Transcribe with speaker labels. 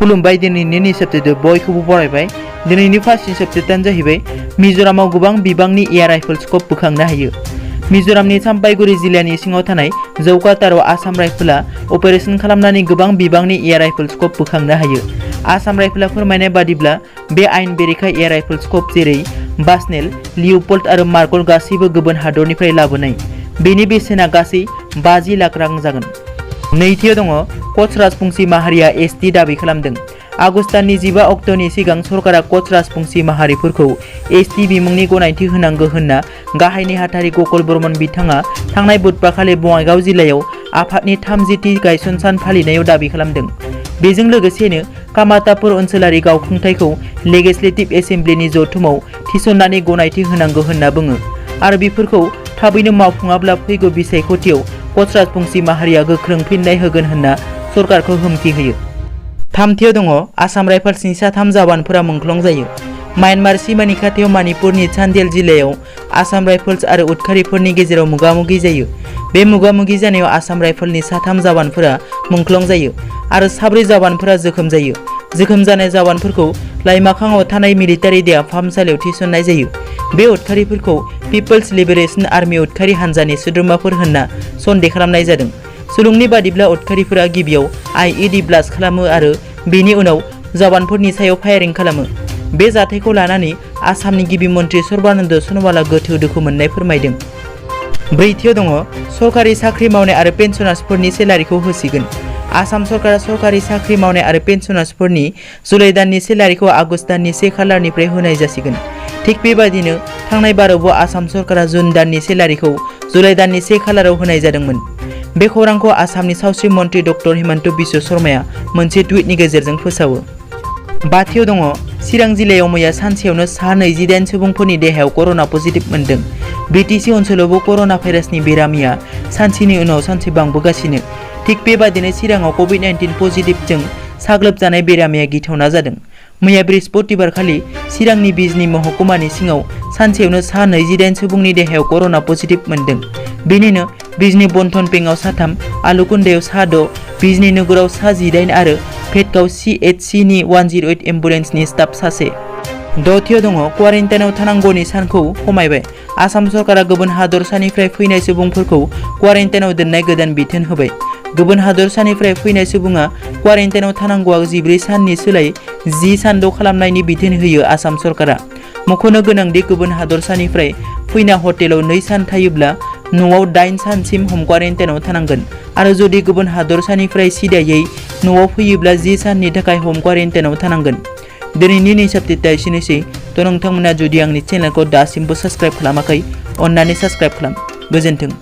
Speaker 1: खुलुमबाय दिनैनि सप्ताहखौ बयखौबो बरायबाय। दिनैनि फार्स्ट सप्ताहआनो जाहैबाय मिजोरामाव गोबां बिबांनि एयार राइफल स्कोप बोखांनो हायो। मिजोरामनि चाम्पाइगुड़ी जिल्लानि सिङाव थानाय जौकाटाराव आसाम राइफला अपारेशन खालामनानै गोबां बिबांनि एयार राइफल स्कोप बोखांनो हायो। आसाम राइफला फोरमायनाय बादिब्ला बे आयेन बेरेखा एयार राइफल स्कोप जेरै बासनेल, लियोपोल्ड आरो मार्कल गासैबो गुबुन हादरनिफ्राय लाबोनाय। बेनि बेसेना गासै 50 लाख रां जागोन। नैथियाव दङ कच राजबंशी माहारिया एसटि दाबि खालामदों। आगस्त दाननि 15 अक्ट'नि सिगां सरकारा कच राजबंशी माहारिफोरखौ एसटि बिमुंनि गनायथि होनांगौ होनना गाहाय नेहाथारि गकुल बर्मन बिथाङा थांनाय बुधबारखालि बङाइगाव जिल्लायाव आफादनि 30थि गायसन सान फालिनायाव दाबि खालामदों। बेजों लोगोसेनो कामातापुर ओनसोलारि गावखुंथायखौ लेजिस्लेटिभ एसेम्ब्लिनि जथुमाव थिसननानै गनायथि होनांगौ होनना बुङो आरो बेफोरखौ थाबैनो मावफुङाब्ला फैगौ बिसायख'थियाव कच राजबंशी माहारिया गोख्रों फिननाय होगोन होनना सरकारखौ हुमखि होयो। थामथियाव दङ आसाम राइफल्सनि 3 जवानफोरा मुंख्लं जायो। म्यानमार सीमानि खाथियाव मणिपुरनि चान्डेल जिल्लायाव आसाम राइफल्स आरो उदखारिफोरनि गेजेराव मोगा-मोगि जायो। बे मोगा-मोगि जानायाव आसाम राइफलनि 3 जवानफोरा मुंख्लं जायो आरो 4 जवानफोरा जोखोम जायो। जोखोम जानाय जवानफोरखौ लाइमाखांआव थानाय मिलिटारि देहा फाहामसालियाव थिसननाय जायो। बे उदखारिफोरखौ पिपल्स लिबारेशन आर्मी उदखारि हान्जानि सोद्रोमाफोर होनना सन्देह खालामनाय जादों। सुलुंनि बादिब्ला उदखारिफोरा गिबियाव आईईडी ब्लास्ट खालामो आरो बेनि उनाव जवानफोरनि सायाव फायारिं खालामो। बे जाथायखौ लानानै आसामनि गिबि मन्थ्रि सर्बानन्द सन'वाला गोथौ दुखु मोननाय फोरमायदों। ब्रैथियाव दङ सरकारि साख्रि मावनाय आरो पेन्सनार्सफोरनि सेलारिखौ होसिगोन। आसाम सरकारा सरकारि साख्रि मावनाय आरो पेन्सनार्सफोरनि जुलाइ दाननि सेलारिखौ आगस्त दाननि 1 खालारनिफ्राय होनाय जासिगोन। थिग बेबादिनो थांनाय बारावबो आसाम सरकारा जुन दाननि सेलारिखौ जुलाइ दाननि 1 खालाराव होनाय जादोंमोन। बे खौरांखौ आसामनि सावस्रि मन्थ्रि डक्टर हिमन्त बिश्व शर्माया मोनसे टुइटनि गेजेरजों फोसावो। बाथियाव दङ चिरां जिल्लायाव मैया सानसेयावनो सा 28 सुबुंफोरनि देहायाव कर'ना पजिटिभ मोनदों। बिटिसि ओनसोलावबो कर'ना भाइरासनि बेरामिया सानसेनि उनाव सानसे बांबोगासिनो। थिग बेबादिनो चिराङाव कभिड-19 पजिटिभजों साग्लोबजानाय बेरामिया गिथावना जादों। मैया बृहस्पतिबारखालि चिरांनि बिजनी महकुमानि सिङाव सानसेयावनो सा 28 सुबुंनि देहायाव कर'ना पजिटिभ मोनदों। बेनिनो बिजनी बन्धनपेंआव 3, आलुकुन्दायाव 6, बिजनी नोगोराव 18 आरो भेटगाव CHCनि 108 एम्बुलेन्सनि स्टाफ 1। दथियाव दङ क्वारेन्टाइनआव थानांगौनि सानखौ खमायबाय। आसाम सरकारा गुबुन हादरसानिफ्राय फैनाय सुबुंफोरखौ क्वारेन्टाइनआव दोननाय गोदान बिथोन होबाय। गुबुन हादरसानिफ्राय फैनाय सुबुङा क्वारेन्टाइनआव थानांगौआ 14 साननि सोलाय 10 सानल' खालामनायनि बिथोन होयो आसाम सरकारा। मख'नो गोनांदि गुबुन हादरसानिफ्राय फैना हटेलाव 2 सान थायोब्ला न'आव 8 सानसिम हम क्वारेन्टाइनआव थानांगोन आरो जुदि गुबुन हादरसानिफ्राय सिदायै न'आव फैयोब्ला 10 साननि थाखाय हम क्वारेन्टाइनआव थानांगोन। दिनैनि सप्ताहआ एसेनोसै। नोंथांमोना जुदि आंनि चेनेलखौ दासिमबो साबस्क्राइब खालामाखै अन्नानै साबस्क्राइब खालाम। गोजोन्थों।